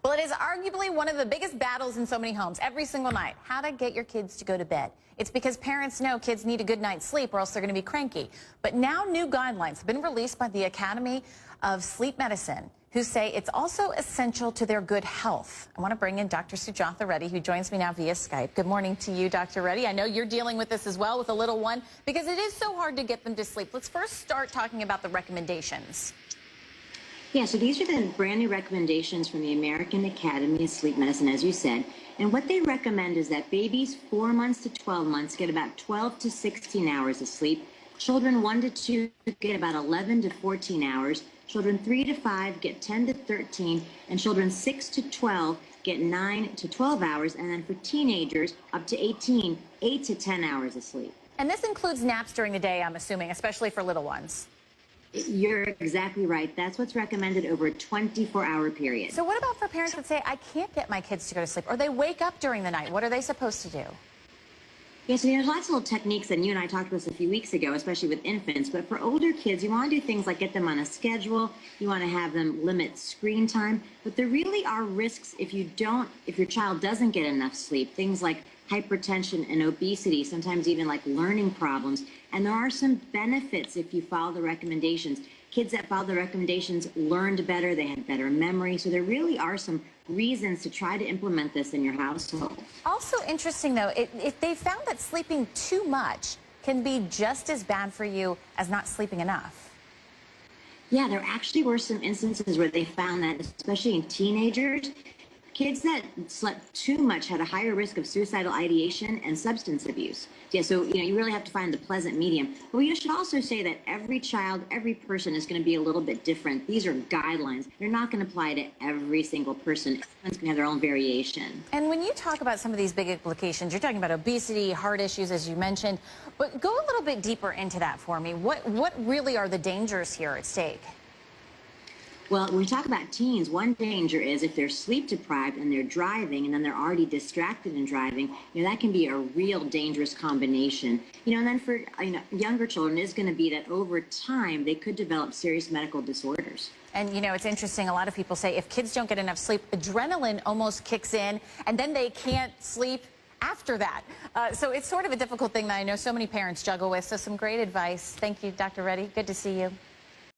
Well, it is arguably one of the biggest battles in so many homes every single night. How to get your kids to go to bed. It's because parents know kids need a good night's sleep or else they're going to be cranky. But now new guidelines have been released by the Academy of Sleep Medicine, who say it's also essential to their good health. I want to bring in Dr. Sujatha Reddy, who joins me now via Skype. Good morning to you, Dr. Reddy. I know you're dealing with this as well with a little one because it is so hard to get them to sleep. Let's first start talking about the recommendations. Yeah, so these are the brand new recommendations from the American Academy of Sleep Medicine, as you said. And what they recommend is that babies 4 months to 12 months get about 12 to 16 hours of sleep. Children 1 to 2 get about 11 to 14 hours. Children 3 to 5 get 10 to 13. And children 6 to 12 get 9 to 12 hours. And then for teenagers up to 18, 8 to 10 hours of sleep. And this includes naps during the day, I'm assuming, especially for little ones. You're exactly right. That's what's recommended over a 24-hour period. So what about for parents that say, I can't get my kids to go to sleep, or they wake up during the night? What are they supposed to do? Yeah, so there's lots of little techniques, and you and I talked about this a few weeks ago, especially with infants. But for older kids, you want to do things like get them on a schedule. You want to have them limit screen time. But there really are risks if your child doesn't get enough sleep. Things like hypertension and obesity, sometimes even like learning problems. And there are some benefits if you follow the recommendations. Kids that follow the recommendations learned better, they had better memory. So there really are some reasons to try to implement this in your household. Also interesting, though, if they found that sleeping too much can be just as bad for you as not sleeping enough. Yeah, there actually were some instances where they found that, especially in teenagers, kids that slept too much had a higher risk of suicidal ideation and substance abuse. Yeah, so you really have to find the pleasant medium. But you should also say that every child, every person is going to be a little bit different. These are guidelines. They're not going to apply to every single person. Everyone's going to have their own variation. And when you talk about some of these big implications, you're talking about obesity, heart issues, as you mentioned. But go a little bit deeper into that for me. What really are the dangers here at stake? Well, when we talk about teens, one danger is if they're sleep deprived and they're driving and then they're already distracted in driving, that can be a real dangerous combination. And then for younger children, is going to be that over time they could develop serious medical disorders. And it's interesting, a lot of people say if kids don't get enough sleep, adrenaline almost kicks in and then they can't sleep after that. So it's sort of a difficult thing that I know so many parents juggle with. So some great advice. Thank you, Dr. Reddy. Good to see you.